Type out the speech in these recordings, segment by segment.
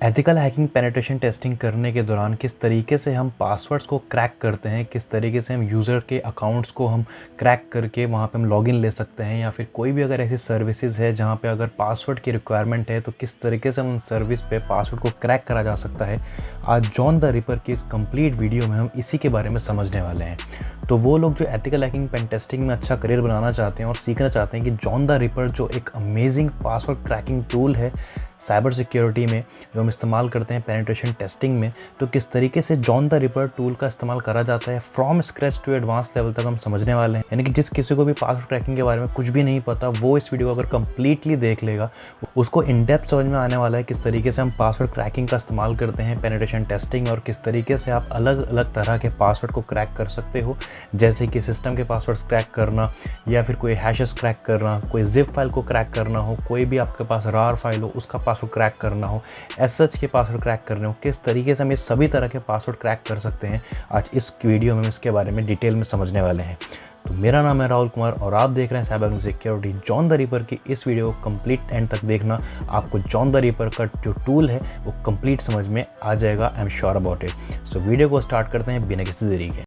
Ethical hacking penetration testing करने के दौरान किस तरीके से हम पासवर्ड्स को क्रैक करते हैं, किस तरीके से हम यूज़र के अकाउंट्स को हम क्रैक करके वहाँ पे हम लॉगिन ले सकते हैं, या फिर कोई भी अगर ऐसी सर्विसेज है जहाँ पे अगर पासवर्ड की रिक्वायरमेंट है तो किस तरीके से हम उन सर्विस पे पासवर्ड को क्रैक करा जा सकता है। आज जॉन द रिपर की इस कंप्लीट वीडियो में हम इसी के बारे में समझने वाले हैं। तो वो लोग जो एथिकल हैकिंग पेन टेस्टिंग में अच्छा करियर बनाना चाहते हैं और सीखना चाहते हैं कि जॉन द रिपर जो एक अमेजिंग पासवर्ड क्रैकिंग टूल है साइबर सिक्योरिटी में जो हम इस्तेमाल करते हैं पेनिट्रेशन टेस्टिंग में, तो किस तरीके से जॉन द रिपर टूल का इस्तेमाल करा जाता है from scratch to advance level तक हम समझने वाले हैं। यानी कि जिस किसी को भी पासवर्ड क्रैकिंग के बारे में कुछ भी नहीं पता वो इस वीडियो को अगर कंप्लीटली देख लेगा उसको इन डेप्थ समझ में आने वाला है किस तरीके से हम पासवर्ड क्रैकिंग का इस्तेमाल करते हैं पेनिट्रेशन टेस्टिंग, और किस तरीके से आप अलग अलग तरह के पासवर्ड को क्रैक कर सकते हो, जैसे कि सिस्टम के पासवर्ड्स क्रैक करना, या फिर कोई हैशेस क्रैक करना, कोई जिप फाइल को क्रैक करना हो, कोई भी आपके पास रार फाइल हो उसका पासवर्ड क्रैक करना हो, एसएच के पासवर्ड क्रैक करने हो, किस तरीके से हम ये सभी तरह के पासवर्ड क्रैक कर सकते हैं। आज इस वीडियो में हम इसके बारे में डिटेल में समझने वाले हैं। तो मेरा नाम है राहुल कुमार और आप देख रहे हैं cyber security. John the ripper की इस वीडियो को कंप्लीट एंड तक देखना, आपको जॉन द रिपर का जो टूल है वो कंप्लीट समझ में आ जाएगा। I am sure about it. So video को स्टार्ट करते हैं बिना किसी देरी के।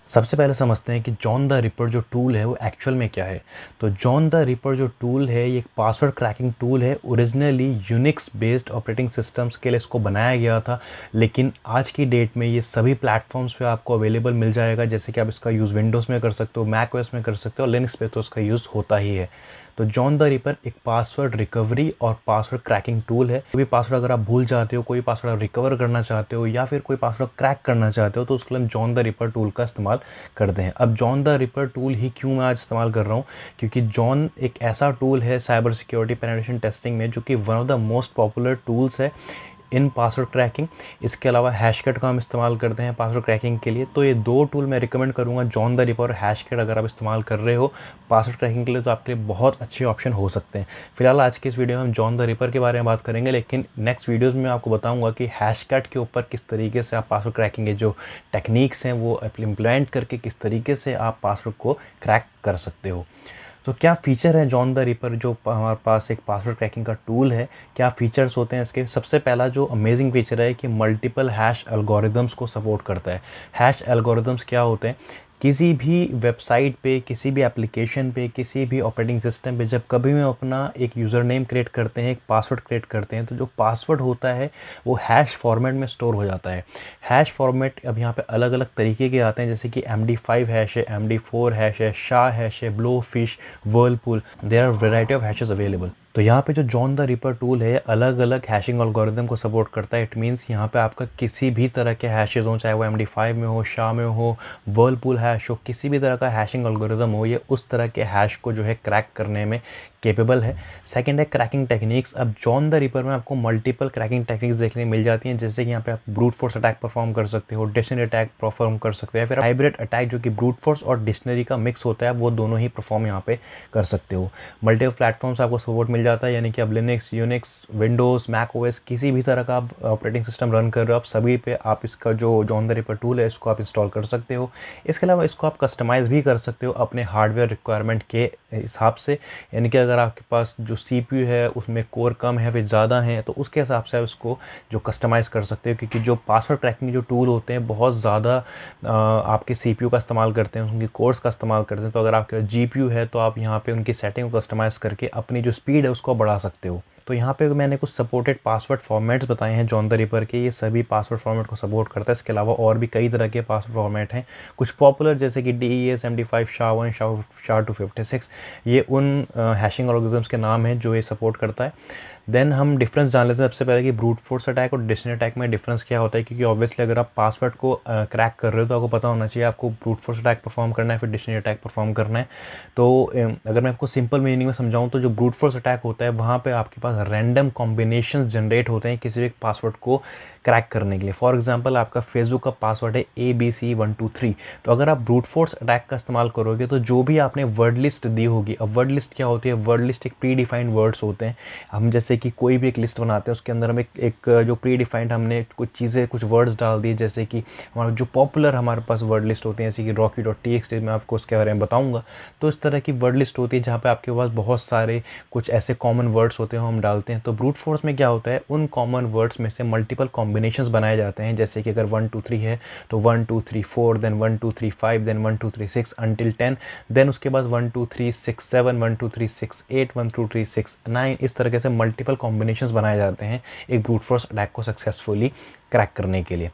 सबसे पहले समझते हैं कि जॉन द रिपर जो टूल है वो एक्चुअल में क्या है। तो जॉन द रिपर जो टूल है ये एक पासवर्ड क्रैकिंग टूल है। Originally Unix based operating systems के लिए इसको बनाया गया था, लेकिन आज की डेट में ये सभी प्लेटफॉर्म्स पे आपको अवेलेबल मिल जाएगा। जैसे कि आप इसका यूज़ विंडोज़ में कर सकते हो, मैक ओएस में कर सकते हो, और लिनक्स पे तो इसका यूज़ होता ही है। तो जॉन द रिपर एक पासवर्ड रिकवरी और पासवर्ड क्रैकिंग टूल है। कोई भी पासवर्ड अगर आप भूल जाते हो, कोई पासवर्ड आप रिकवर करना चाहते हो, या फिर कोई पासवर्ड क्रैक करना चाहते हो, तो उसके लिए हम जॉन द रिपर टूल का इस्तेमाल करते हैं। अब जॉन द रिपर टूल ही क्यों मैं आज इस्तेमाल कर रहा हूँ, क्योंकि जॉन एक ऐसा टूल है साइबर सिक्योरिटी पेनिट्रेशन टेस्टिंग में जो कि one of the most popular tools है इन पासवर्ड क्रैकिंग। इसके अलावा हैशकट का हम इस्तेमाल करते हैं पासवर्ड क्रैकिंग के लिए। तो ये दो टूल मैं रिकमेंड करूँगा, जॉन द रिपर और हैशकट। अगर आप इस्तेमाल कर रहे हो पासवर्ड क्रैकिंग के लिए तो आपके लिए बहुत अच्छे ऑप्शन हो सकते हैं। फिलहाल आज की इस वीडियो में हम जॉन द रिपर के बारे में बात करेंगे, लेकिन नेक्स्ट वीडियोज़ में आपको बताऊँगा कि हैशकट के ऊपर किस तरीके से आप पासवर्ड क्रैकिंग के जो टेक्निक्स हैं वो इम्प्लीमेंट करके किस तरीके से आप पासवर्ड को क्रैक कर सकते हो। तो क्या फ़ीचर है जॉन द रिपर जो हमारे पास एक पासवर्ड क्रैकिंग का टूल है, क्या फ़ीचर्स होते हैं इसके। सबसे पहला जो अमेजिंग फीचर है कि मल्टीपल हैश एल्गोरिदम्स को सपोर्ट करता है। हैश एल्गोरिदम्स क्या होते हैं, किसी भी वेबसाइट पे, किसी भी एप्लीकेशन पे, किसी भी ऑपरेटिंग सिस्टम पे जब कभी भी अपना एक यूज़र नेम क्रिएट करते हैं, एक पासवर्ड क्रिएट करते हैं, तो जो पासवर्ड होता है वो हैश फॉर्मेट में स्टोर हो जाता है। हैश फॉर्मेट अब यहाँ पे अलग अलग तरीके के आते हैं, जैसे कि MD5 हैश है, MD4 हैश है, शाह हैश है, blowfish, whirlpool, there are variety of hashes available. तो यहाँ पे जो जॉन द रिपर टूल है अलग अलग हैशिंग एल्गोरिदम को सपोर्ट करता है। इट मीन्स यहाँ पे आपका किसी भी तरह के हैशेज हो, चाहे वो MD5 में हो, शाह में हो, वर्लपूल हैश हो, किसी भी तरह का हैशिंग एल्गोरिदम हो, ये उस तरह के हैश को जो है क्रैक करने में केपेबल है। सेकंड है क्रैकिंग टेक्निक्स। अब जॉन द रिपर में आपको मल्टीपल क्रैकिंग टेक्निक्स देखने मिल जाती हैं, जैसे कि यहाँ पे आप ब्रूट फोर्स अटैक परफॉर्म कर सकते हो, डिक्शनरी अटैक परफॉर्म कर सकते हो, या फिर हाइब्रिड अटैक जो कि ब्रूट फोर्स और डिक्शनरी का मिक्स होता है, वो दोनों ही परफॉर्म यहाँ पे कर सकते हो। मल्टीपल प्लेटफॉर्म्स आपको सपोर्ट मिल जाता है, यानी कि आप Linux, Unix, Windows, Mac OS किसी भी तरह का आप ऑपरेटिंग सिस्टम रन कर रहे हो, आप सभी पे आप इसका जो जॉन द रिपर टूल है इसको आप इंस्टॉल कर सकते हो। इसके अलावा इसको आप कस्टमाइज़ भी कर सकते हो अपने हार्डवेयर रिक्वायरमेंट के हिसाब से, यानी कि अगर आपके पास जो CPU है उसमें कोर कम है फिर ज़्यादा है तो उसके हिसाब से आप इसको जो कस्टमाइज़ कर सकते हो, क्योंकि जो पासवर्ड क्रैकिंग जो टूल होते हैं बहुत ज़्यादा आपके CPU का इस्तेमाल करते हैं, उनकी कोर्स का इस्तेमाल करते हैं। तो अगर आपके GPU है तो आप यहाँ पे उनकी सेटिंग को कस्टमाइज़ करके अपनी जो स्पीड है उसको बढ़ा सकते हो। तो यहाँ पे मैंने कुछ सपोर्टेड पासवर्ड फॉर्मेट्स बताए हैं जॉन द रिपर के, ये सभी पासवर्ड फॉर्मेट को सपोर्ट करता है। इसके अलावा और भी कई तरह के पासवर्ड फॉर्मेट हैं, कुछ पॉपुलर जैसे कि DES, MD5, SHA-1, SHA-256, ये उन हैशिंग एल्गोरिथम्स के नाम हैं जो ये सपोर्ट करता है। देन हम डिफरेंस जान लेते हैं सबसे पहले कि ब्रूट फोर्स अटैक और डिक्शनरी अटैक में डिफरेंस क्या होता है, क्योंकि ऑब्वियसली अगर आप पासवर्ड को क्रैक कर रहे हो तो आपको पता होना चाहिए आपको ब्रूट फोर्स अटैक परफॉर्म करना है फिर डिक्शनरी अटैक परफॉर्म करना है। तो अगर मैं आपको सिंपल मीनिंग में समझाऊं तो जो ब्रूट फोर्स अटैक होता है वहाँ पे आपके पास रैंडम कॉम्बिनेशंस जनरेट होते हैं किसी भी पासवर्ड को क्रैक करने के लिए। फॉर एग्जांपल आपका फेसबुक का पासवर्ड है ABC123, तो अगर आप ब्रूट फोर्स अटैक का इस्तेमाल करोगे तो जो भी आपने वर्ड लिस्ट दी होगी, अब वर्ड लिस्ट क्या होती है, वर्ड लिस्ट एक प्री डिफाइंड वर्ड्स होते हैं। हम जैसे जैसे कि कोई भी एक लिस्ट बनाते हैं, उसके अंदर हम एक जो प्री डिफाइंड हमने कुछ चीज़ें कुछ वर्ड्स डाल दिए, जैसे कि हमारा जो पॉपुलर हमारे पास वर्ड लिस्ट होती है जैसे कि rocky.txt, मैं आपको उसके बारे में बताऊंगा। तो इस तरह की वर्ड लिस्ट होती है जहाँ पे आपके पास बहुत सारे कुछ ऐसे कॉमन वर्ड्स होते हैं हम डालते हैं। तो ब्रूट फोर्स में क्या होता है, उन कॉमन वर्ड्स में से मल्टीपल कॉम्बिनेशंस बनाए जाते हैं, जैसे कि अगर 1 2 3 है तो 1 2 3 4, देन 1 2 3 5, देन 1 2 3 6 अंटिल 10, देन उसके बाद 1 2 3 6 7, 1 2 3 6 8, 1 2 3 6 9। इस तरीके से मल्टीपल कॉम्बिनेशंस बनाए जाते हैं एक ब्रूट फोर्स अटैक को सक्सेसफुली क्रैक करने के लिए।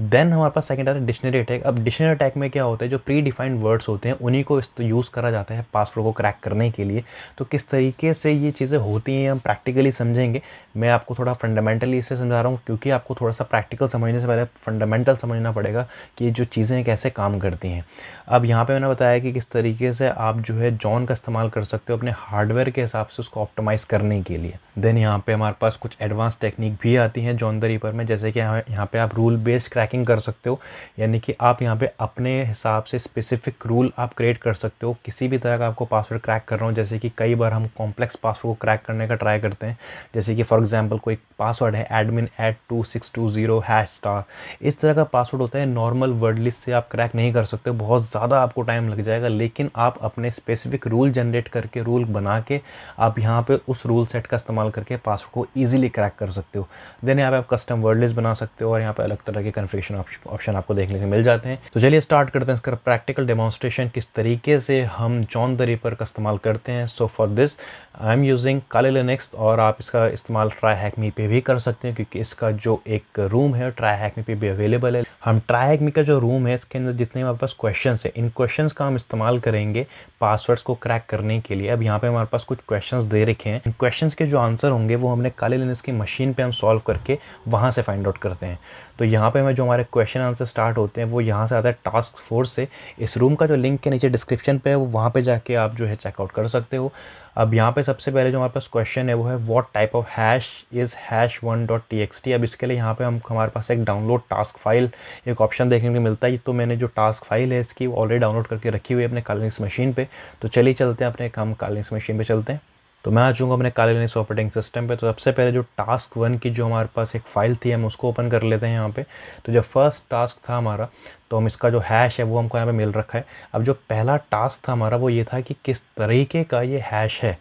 देन हमारे पास सेकंड आता है डिक्शनरी अटैक। अब डिक्शनरी अटैक में क्या होता है, जो प्री डिफाइंड वर्ड्स होते हैं उन्हीं को यूज़ करा जाता है पासवर्ड को क्रैक करने के लिए। तो किस तरीके से ये चीज़ें होती हैं हम प्रैक्टिकली समझेंगे। मैं आपको थोड़ा फंडामेंटली इसे समझा रहा हूँ क्योंकि आपको थोड़ा सा प्रैक्टिकल समझने से पहले फंडामेंटल समझना पड़ेगा कि जो चीज़ें कैसे काम करती हैं। अब यहाँ पे मैंने बताया कि किस तरीके से आप जो है जॉन का इस्तेमाल कर सकते हो अपने हार्डवेयर के हिसाब से उसको ऑप्टिमाइज़ करने के लिए। देन यहाँ पे हमारे पास कुछ एडवांस टेक्निक भी आती हैं जॉन द रीपर में, जैसे कि यहाँ पे आप रूल बेस्ड क्रैकिंग कर सकते हो, यानी कि आप यहाँ पे अपने हिसाब से स्पेसिफिक रूल आप क्रिएट कर सकते हो। किसी भी तरह का आपको पासवर्ड क्रैक कर रहा हूँ, जैसे कि कई बार हम कॉम्प्लेक्स पासवर्ड को क्रैक करने का ट्राई करते हैं, जैसे कि फॉर एग्जांपल कोई पासवर्ड है admin@2620#। इस तरह का पासवर्ड होता है, नॉर्मल वर्ड लिस्ट से आप क्रैक नहीं कर सकते, बहुत ज़्यादा आपको टाइम लग जाएगा। लेकिन आप अपने स्पेसिफिक रूल जनरेट करके, रूल बना के आप यहाँ पे उस रूल सेट का इस्तेमाल करके पासवर्ड को ईजिली क्रैक कर सकते हो। देन यहाँ पे आप कस्टम वर्ड लिस्ट बना सकते हो और यहाँ पे अलग तरह के कन्फिगरेशन ऑप्शन आपको देखने को मिल जाते हैं। तो चलिए स्टार्ट करते हैं इसका प्रैक्टिकल डेमोन्स्ट्रेशन, किस तरीके से हम जॉन द रीपर का इस्तेमाल करते हैं। So for this I am using Kali Linux, और आप इसका इस्तेमाल ट्राईहैकमी पे भी कर सकते हैं क्योंकि इसका जो एक रूम है ट्राईहैकमी पे भी अवेलेबल है। हम ट्राईहैकमी का जो रूम है इसके अंदर जितने हमारे पास क्वेश्चंस है, इन क्वेश्चंस का हम इस्तेमाल करेंगे पासवर्ड्स को क्रैक करने के लिए। अब यहाँ पे हमारे पास कुछ क्वेश्चंस दे रखे हैं, इन क्वेश्चंस के जो आंसर होंगे वो हमने काली लिनक्स की मशीन पे हम सॉल्व करके वहाँ से फाइंड आउट करते हैं। तो यहाँ पे हमें जो हमारे क्वेश्चन आंसर स्टार्ट होते हैं वो यहाँ से आता है टास्क फोर्स से। इस रूम का जो लिंक के नीचे डिस्क्रिप्शन पे है वो वहाँ पे जाके आप जो है चेकआउट कर सकते हो। अब यहाँ पे सबसे पहले जो हमारे पास क्वेश्चन है वो है what type of hash is hash1.txt। अब इसके लिए यहाँ पे हमारे पास एक डाउनलोड टास्क फाइल एक ऑप्शन देखने को मिलता है। तो मैंने जो टास्क फाइल है इसकी ऑलरेडी डाउनलोड करके रखी हुई है अपने काली लिनक्स मशीन पे। तो चलिए चलते हैं अपने काम काली लिनक्स मशीन पे चलते हैं। तो मैं आ जाऊँगा अपने काली लिनक्स ऑपरेटिंग सिस्टम पे। तो सबसे पहले जो टास्क 1 की जो हमारे पास एक फ़ाइल थी हम उसको ओपन कर लेते हैं यहाँ पे। तो जो फर्स्ट टास्क था हमारा, तो हम इसका जो हैश है वो हमको यहाँ पे मिल रखा है। अब जो पहला टास्क था हमारा वो ये था कि किस तरीके का ये हैश है।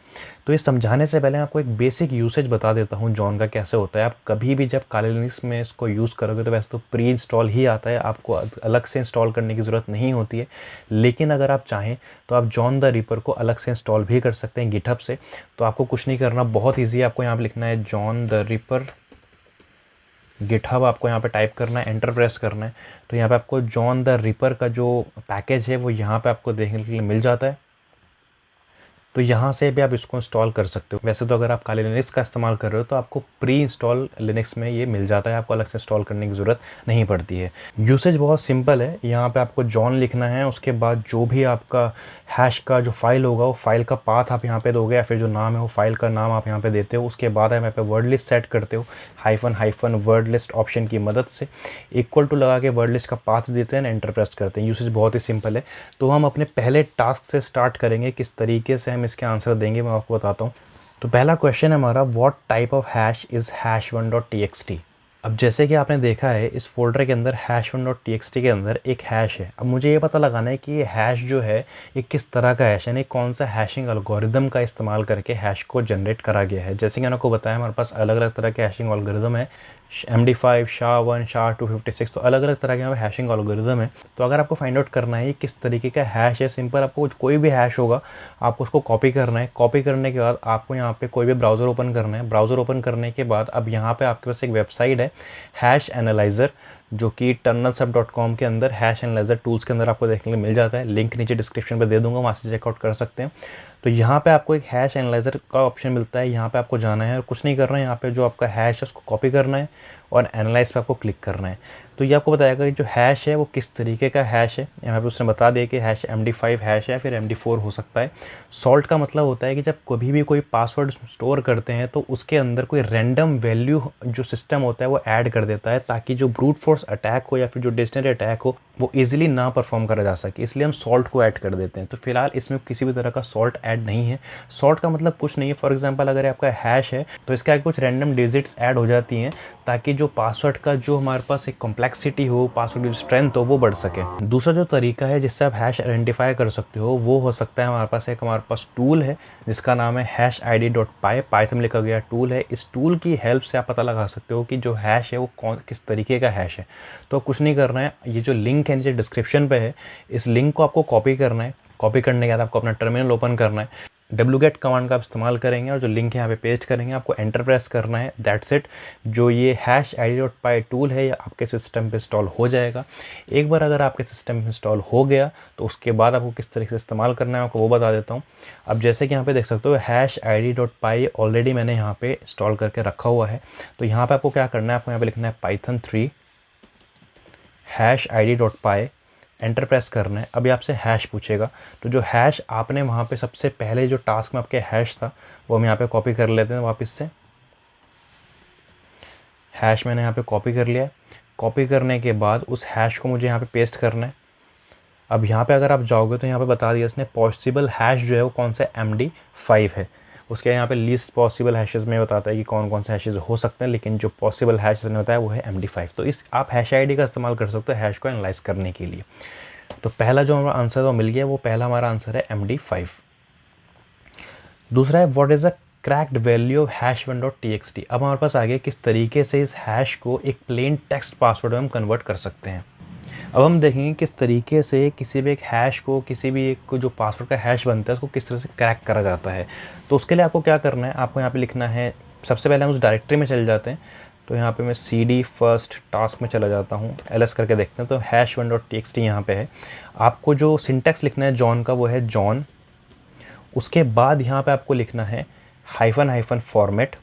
तो ये समझाने से पहले आपको एक बेसिक यूसेज बता देता हूँ जॉन का कैसे होता है। आप कभी भी जब काली लिनक्स में इसको यूज़ करोगे तो वैसे तो प्री इंस्टॉल ही आता है, आपको अलग से इंस्टॉल करने की ज़रूरत नहीं होती है। लेकिन अगर आप चाहें तो आप जॉन द रीपर को अलग से इंस्टॉल भी कर सकते हैं गिटहब से। तो आपको कुछ नहीं करना, बहुत ईजी है। आपको यहाँ पर लिखना है जॉन द रीपर गिटहब, आपको यहाँ पे टाइप करना है, एंटर प्रेस करना है। तो यहाँ पे आपको जॉन द रीपर का जो पैकेज है वो यहाँ पे आपको देखने के लिए मिल जाता है। तो यहाँ से भी आप इसको इंस्टॉल कर सकते हो। वैसे तो अगर आप काली लिनक्स का इस्तेमाल कर रहे हो तो आपको प्री इंस्टॉल लिनक्स में ये मिल जाता है, आपको अलग से इंस्टॉल करने की ज़रूरत नहीं पड़ती है। यूसेज बहुत सिंपल है, यहाँ पे आपको जॉन लिखना है, उसके बाद जो भी आपका हैश का जो फाइल होगा वो फाइल का पाथ आप यहाँ पे दोगे, या फिर जो नाम है वो फाइल का नाम आप यहाँ पे देते हो। उसके बाद आप यहाँ पे वर्ड लिस्ट सेट करते हो, हाइफन वर्ड लिस्ट ऑप्शन की मदद से इक्वल टू लगा के वर्ड लिस्ट का पाथ देते हैं, एंटर प्रेस करते हैं। यूसेज बहुत ही सिंपल है। तो हम अपने पहले टास्क से स्टार्ट करेंगे, किस तरीके से हम इसके आंसर देंगे मैं आपको बताता हूँ। तो पहला क्वेश्चन है हमारा what type of hash is hash1.txt। अब जैसे कि आपने देखा है इस फोल्डर के अंदर hash1.txt के अंदर एक हैश है। अब मुझे ये पता लगाना है कि ये हैश जो है ये किस तरह का हैश, यानी कौन सा हैशिंग एल्गोरिदम का इस्तेमाल करके हैश को जनरेट करा गया है। जैसे कि मैंने आपको बताया हमारे पास अलग अलग तरह के हैशिंग एल्गोरिदम है, MD5, SHA-1, SHA-256, तो अलग अलग तरह के यहाँ पे हैशिंग एल्गोरिदम है। तो अगर आपको फाइंड आउट करना है किस तरीके का हैश है, सिंपल आपको कोई भी हैश होगा आपको उसको कॉपी करना है। कॉपी करने के बाद आपको यहाँ पे कोई भी ब्राउज़र ओपन करना है। ब्राउज़र ओपन करने के बाद अब यहाँ पे आपके पास एक वेबसाइट है हैश एनालाइज़र, जो कि tunnelsub.com के अंदर हैश एनालाइज़र टूल्स के अंदर आपको देखने को मिल जाता है। लिंक नीचे डिस्क्रिप्शन पे दे दूंगा, वहाँ से चेकआउट कर सकते हैं। तो यहाँ पे आपको एक हैश एनालाइज़र का ऑप्शन मिलता है, यहाँ पे आपको जाना है और कुछ नहीं करना है। यहाँ पे जो आपका हैश है उसको कॉपी करना है और एनालाइज पे आपको क्लिक करना है। तो ये आपको बताएगा कि जो हैश है वो किस तरीके का हैश है। यहाँ पे उसने बता दिया कि हैश MD5 हैश है, फिर MD4 हो सकता है। सॉल्ट का मतलब होता है कि जब कभी भी कोई पासवर्ड स्टोर करते हैं तो उसके अंदर कोई रैंडम वैल्यू जो सिस्टम होता है वो ऐड कर देता है, ताकि जो ब्रूट फोर्स अटैक हो या फिर जो डिक्शनरी अटैक हो वो इजीली ना परफॉर्म करा जा सके, इसलिए हम सॉल्ट को ऐड कर देते हैं। तो फिलहाल इसमें किसी भी तरह का सॉल्ट ऐड नहीं है। सॉल्ट का मतलब कुछ नहीं है, फॉर एग्जांपल अगर आपका हैश है तो इसके आगे कुछ रैंडम डिजिट्स ऐड हो जाती हैं, ताकि जो पासवर्ड का जो हमारे पास एक कॉम्प्लेक्सिटी हो, पासवर्ड की स्ट्रेंथ हो, वो बढ़ सके। दूसरा जो तरीका है जिससे आप हैश आइडेंटिफाई कर सकते हो वो हो सकता है हमारे पास टूल है जिसका नाम है hashid.py, पाइथन में लिखा गया टूल है। इस टूल की हेल्प से आप पता लगा सकते हो कि जो हैश है वो किस तरीके का हैश है। तो कुछ नहीं करना है, ये जो लिंक है नीचे डिस्क्रिप्शन पे है, इस लिंक को आपको कॉपी करना है। कॉपी करने के बाद आपको अपना टर्मिनल ओपन करना है, wget कमांड का आप इस्तेमाल करेंगे और जो लिंक है यहाँ पे पेस्ट करेंगे, आपको एंटर प्रेस करना है, दैट्स इट। जो ये hashid.py टूल है ये आपके सिस्टम पे इंस्टॉल हो जाएगा। एक बार अगर आपके सिस्टम पे इंस्टॉल हो गया तो उसके बाद आपको किस तरीके से इस्तेमाल करना है आपको वो बता देता हूँ। अब जैसे कि यहाँ पे देख सकते हो hashid.py ऑलरेडी मैंने यहाँ पे इंस्टॉल करके रखा हुआ है। तो यहाँ पर आपको क्या करना है, आपको यहाँ पर लिखना है python 3 hashid.py, एंटर प्रेस करना है। अभी आपसे हैश पूछेगा, तो जो हैश आपने वहाँ पे सबसे पहले जो टास्क में आपके हैश था वो हम यहाँ पे कॉपी कर लेते हैं वापस से। हैश मैंने यहाँ पे कॉपी कर लिया। कॉपी करने के बाद उस हैश को मुझे यहाँ पे पेस्ट करना है। अब यहाँ पे अगर आप जाओगे तो यहाँ पे बता दिया इसने पॉसिबल हैश जो है वो कौन सा MD5 है। उसके यहाँ पे लीस्ट पॉसिबल हैशेस में बताता है कि कौन कौन से हैशेस हो सकते हैं, लेकिन जो पॉसिबल हैश ने बताया वो है MD5। तो इस आप हैश आईडी का इस्तेमाल कर सकते हो हैश को एनालाइज करने के लिए। तो पहला जो हमारा आंसर मिल गया वो पहला हमारा आंसर है MD5। दूसरा है what is a cracked value of hash1.txt। अब हमारे पास आगे किस तरीके से इस हैश को एक प्लेन टेक्स्ट पासवर्ड में हम कन्वर्ट कर सकते हैं। अब हम देखेंगे किस तरीके से किसी भी एक हैश को, किसी भी एक जो पासवर्ड का हैश बनता है उसको किस तरह से क्रैक करा जाता है। तो उसके लिए आपको क्या करना है, आपको यहाँ पे लिखना है, सबसे पहले हम उस डायरेक्टरी में चले जाते हैं। तो यहाँ पे मैं CD फर्स्ट टास्क में चला जाता हूँ, ls करके देखते हैं। तो hash1.txt यहाँ पे है। आपको जो सिंटैक्स लिखना है जॉन का वो है जॉन। उसके बाद यहाँ पे आपको लिखना है हाइफन फॉर्मेट।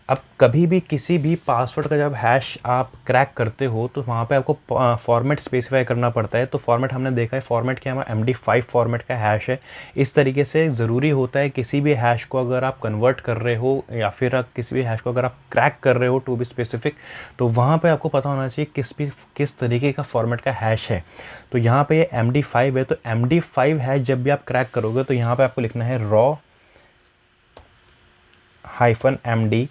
अब कभी भी किसी भी पासवर्ड का जब हैश आप क्रैक करते हो तो वहाँ पे आपको फॉर्मेट स्पेसिफाई करना पड़ता है। तो फॉर्मेट हमने देखा है, फॉर्मेट क्या हमारा MD5 फॉर्मेट का हैश है। इस तरीके से ज़रूरी होता है किसी भी हैश को अगर आप कन्वर्ट कर रहे हो या फिर किसी भी हैश को अगर आप क्रैक कर रहे हो टू बी स्पेसिफिक, तो वहाँ पर आपको पता होना चाहिए किस तरीके का फॉर्मेट का हैश है। तो यहाँ पर ये MD5 है, तो MD5 हैश जब भी आप क्रैक करोगे तो यहाँ पर आपको लिखना है raw-MD5।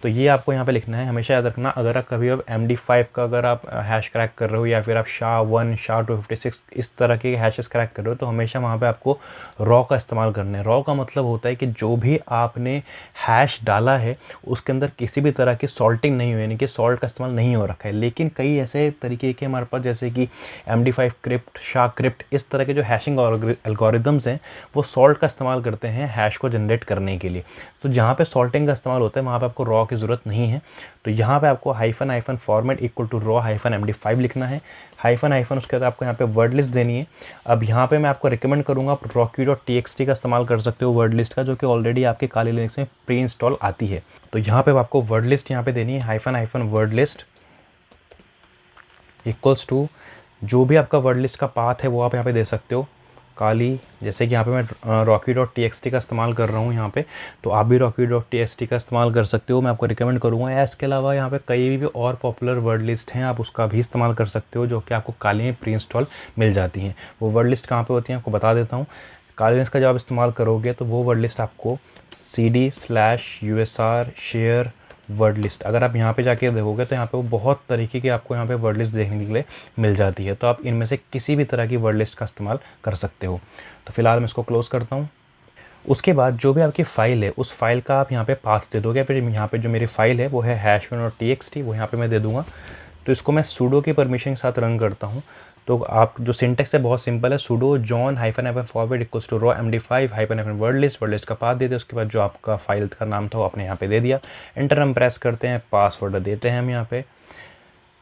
तो ये आपको यहाँ पे लिखना है, हमेशा याद रखना। अगर आप कभी अब MD5 का अगर आप हैश क्रैक कर रहे हो या फिर आप SHA-1 SHA-256 इस तरह के हैशेस क्रैक कर रहे हो तो हमेशा वहाँ पे आपको रॉ का इस्तेमाल करना है। रॉ का मतलब होता है कि जो भी आपने हैश डाला है उसके अंदर किसी भी तरह की सॉल्टिंग नहीं हुई, यानी कि सॉल्ट का इस्तेमाल नहीं हो रखा है। लेकिन कई ऐसे तरीके के हमारे पास जैसे कि MD5 क्रिप्ट, SHA क्रिप्ट, इस तरह के जो हैशिंग एल्गोरिदम्स हैं वो सॉल्ट का इस्तेमाल करते हैं हैश को जनरेट करने के लिए। तो जहाँ पे सॉल्टिंग का इस्तेमाल होता है वहाँ पे आपको रॉ की ज़रूरत नहीं है। तो यहाँ पे आपको hyphen format equal to raw-MD5 लिखना है। हाइफन उसके बाद आपको यहाँ पे वर्ड लिस्ट देनी है। अब यहाँ पे मैं आपको रिकमेंड करूँगा आप rocky.txt का इस्तेमाल कर सकते हो वर्ड लिस्ट का, जो कि ऑलरेडी आपके काली लिनक्स में प्री इंस्टॉल आती है। तो यहाँ पे आपको वर्ड लिस्ट यहाँ पे देनी है, hyphen word list equals to जो भी आपका वर्ड लिस्ट का पाथ है वो आप यहाँ पे दे सकते हो काली। जैसे कि यहाँ पे मैं rocky.txt का इस्तेमाल कर रहा हूँ यहाँ पे, तो आप भी rocky.txt का इस्तेमाल कर सकते हो, मैं आपको रिकमेंड करूँगा। इसके अलावा यहाँ पे कई भी और पॉपुलर वर्ड लिस्ट हैं, आप उसका भी इस्तेमाल कर सकते हो जो कि आपको काली में प्री इंस्टॉल मिल जाती हैं। वो वर्ड लिस्ट कहाँ पे होती हैं आपको बता देता हूँ। काली लिस्ट का जब आप इस्तेमाल करोगे तो वो वर्ड लिस्ट आपको CD/USR शेयर वर्ड लिस्ट, अगर आप यहाँ पे जाके देखोगे तो यहाँ पे वो बहुत तरीके की आपको यहाँ पे वर्ड लिस्ट देखने के लिए मिल जाती है। तो आप इनमें से किसी भी तरह की वर्ड लिस्ट का इस्तेमाल कर सकते हो। तो फिलहाल मैं इसको क्लोज़ करता हूँ। उसके बाद जो भी आपकी फ़ाइल है उस फाइल का आप यहाँ पे पाथ दे दोगे। फिर यहाँ पे जो मेरी फ़ाइल है वो है hash1.txt, वो यहाँ पे मैं दे दूँगा। तो इसको मैं sudo की परमिशन के साथ रन करता हूँ। तो आप जो सिंटेक्स है बहुत सिंपल है, sudo john -forward equals to raw-MD5 word list का पाथ दे दिया। उसके बाद जो आपका फाइल का नाम था वो आपने यहाँ पे दे दिया। एंटर हम प्रेस करते हैं, पासवर्ड देते हैं हम यहाँ पे।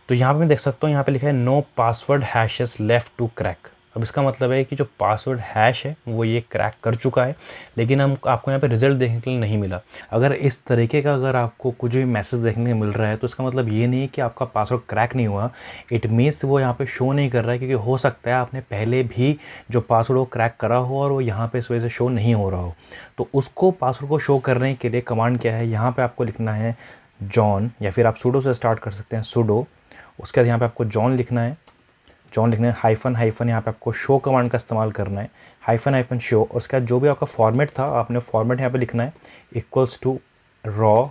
तो यहाँ पे मैं देख सकता हूँ यहाँ पे लिखा है no password hashes left to crack. अब इसका मतलब है कि जो पासवर्ड हैश है वो ये क्रैक कर चुका है, लेकिन हम आपको यहाँ पे रिजल्ट देखने के लिए नहीं मिला। अगर इस तरीके का अगर आपको कुछ भी मैसेज देखने को मिल रहा है तो इसका मतलब ये नहीं कि आपका पासवर्ड क्रैक नहीं हुआ, इट मीन्स वो यहाँ पे शो नहीं कर रहा है, क्योंकि हो सकता है आपने पहले भी जो पासवर्ड वो क्रैक करा हो और वो यहाँ पे इस वजह से शो नहीं हो रहा हो। तो उसको पासवर्ड को शो करने के लिए कमांड क्या है, यहाँ पे आपको लिखना है जॉन, या फिर आप सुडो से स्टार्ट कर सकते हैं, सुडो। उसके बाद यहाँ पे आपको जॉन लिखना है, जॉन लिखना है, हाइफन हाइफन यहाँ पे आपको शो कमांड का इस्तेमाल करना है, हाइफन हाइफन शो। और उसके बाद जो भी आपका फॉर्मेट था आपने फॉर्मेट यहाँ पे लिखना है equals to raw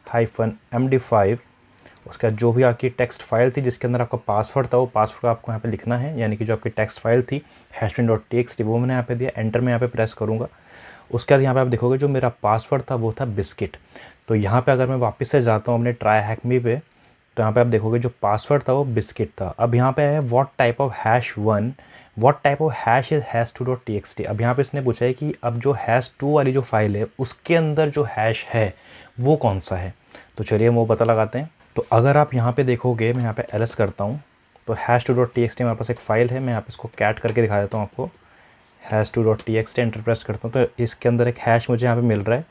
hyphen MD5। उसके बाद जो भी आपकी टेक्स्ट फाइल थी जिसके अंदर आपका पासवर्ड था वो पासवर्ड आपको यहाँ पे लिखना है, यानी कि जो आपकी टेक्स्ट फाइल थी hashpin.txt वो मैंने यहाँ पे दिया, एंटर में यहाँ पे प्रेस करूँगा। उसके बाद यहाँ पे आप देखोगे जो मेरा पासवर्ड था वो था बिस्किट। तो यहाँ पे अगर मैं वापस से जाता हूँ अपने ट्राई हैक मी पे, तो यहाँ पे आप देखोगे जो पासवर्ड था वो बिस्किट था। अब यहाँ पे है what type of #1 what type of hash is hash2.txt। अब यहाँ पे इसने पूछा है कि अब जो hash2 वाली जो फाइल है उसके अंदर जो हैश है वो कौन सा है। तो चलिए वो पता लगाते हैं। तो अगर आप यहाँ पे देखोगे, मैं यहाँ पे ls करता हूँ, तो hash2.txt मेरे पास एक फ़ाइल है। मैं यहाँ पे इसको कैट करके दिखा देता हूँ आपको, hash2.txt एंटर प्रेस करता हूँ तो इसके अंदर एक हैश मुझे यहाँ पे मिल रहा है।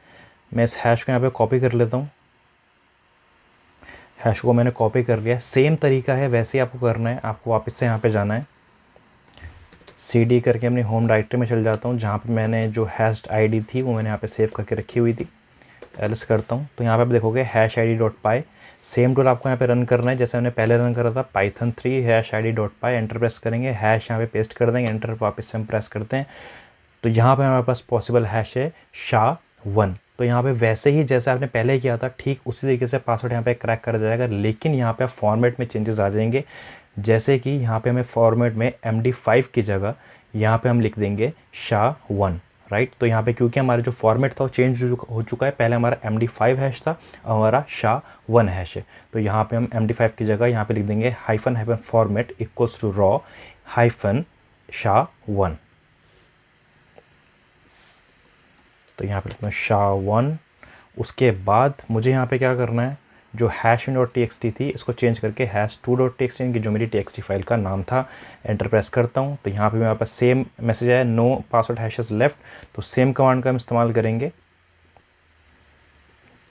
मैं इस हैश को यहाँ पे कॉपी कर लेता हूँ, हैश को मैंने कॉपी कर लिया। सेम तरीका है, वैसे ही आपको करना है। आपको वापस से यहाँ पे जाना है, CD करके अपनी होम डायरेक्टरी में चल जाता हूँ जहाँ पे मैंने जो हैश ID थी वो मैंने यहाँ पे सेव करके रखी हुई थी। ls करता हूँ तो यहाँ पे आप देखोगे #id.py। सेम टूल आपको यहाँ पे रन करना है जैसे मैंने पहले रन करा था, python3 #id.py एंटर प्रेस करेंगे, हैश यहाँ पे पेस्ट कर देंगे, एंटर वापस से हम प्रेस करते हैं। तो यहाँ पे हमारे पास पॉसिबल हैश है SHA-1। तो यहाँ पे वैसे ही जैसे आपने पहले किया था ठीक उसी तरीके से पासवर्ड यहाँ पे क्रैक कर जाएगा, लेकिन यहाँ पे फॉर्मेट में चेंजेस आ जाएंगे। जैसे कि यहाँ पे हमें फॉर्मेट में MD5 की जगह यहाँ पे हम लिख देंगे SHA-1, राइट। तो यहाँ पे क्योंकि हमारा जो फॉर्मेट था वो चेंज हो चुका है, पहले हमारा MD5 हैश था और हमारा SHA-1 हैश है। तो यहाँ पे हम MD5 की जगह यहाँ पे लिख देंगे hyphen hyphen format equals to raw hyphen SHA-1। तो यहाँ पे लिखना SHA-1। उसके बाद मुझे यहाँ पे क्या करना है, जो hash.txt थी इसको चेंज करके hash2.txt, इनकी जो मेरी txt फाइल का नाम था, एंटर प्रेस करता हूँ। तो यहाँ पे मेरे पास सेम मैसेज आया, नो पासवर्ड हैशेस लेफ्ट। तो सेम कमांड का हम इस्तेमाल करेंगे,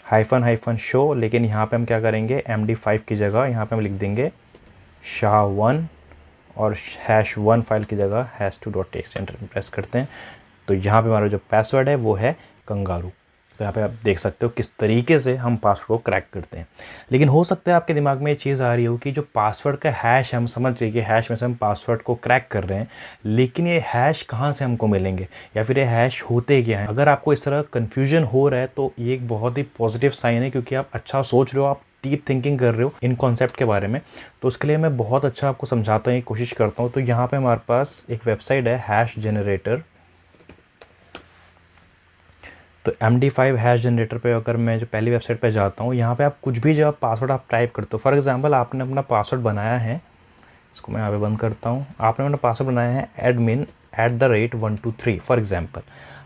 हाइफन हाइफन शो, लेकिन यहाँ पे हम क्या करेंगे MD5 की जगह यहाँ पे हम लिख देंगे SHA-1 और #1 फाइल की जगह hash2.txt एंटर प्रेस करते हैं। तो यहाँ पे हमारा जो पासवर्ड है वो है कंगारू। तो यहाँ पे आप देख सकते हो किस तरीके से हम पासवर्ड को क्रैक करते हैं। लेकिन हो सकता है आपके दिमाग में ये चीज़ आ रही हो कि जो पासवर्ड का हैश हम समझ जाइए कि हैश में से हम पासवर्ड को क्रैक कर रहे हैं, लेकिन ये हैश कहाँ से हमको मिलेंगे या फिर ये हैश होते क्या हैं। अगर आपको इस तरह कन्फ्यूजन हो रहा है तो ये एक बहुत ही पॉजिटिव साइन है, क्योंकि आप अच्छा सोच रहे हो, आप डीप थिंकिंग कर रहे हो इन कॉन्सेप्ट के बारे में। तो उसके लिए मैं बहुत अच्छा आपको समझाता हूँ, कोशिश करता हूँ। तो यहाँ पे हमारे पास एक वेबसाइट है हैश जनरेटर। तो MD5 हैश जनरेटर पे अगर मैं जो पहली वेबसाइट पे जाता हूँ, यहाँ पे आप कुछ भी जब पासवर्ड आप टाइप करते हो, फॉर एग्जांपल आपने अपना पासवर्ड बनाया है, इसको मैं यहाँ पे बंद करता हूँ, आपने अपना पासवर्ड बनाया है admin@123 फॉर एग्जांपल।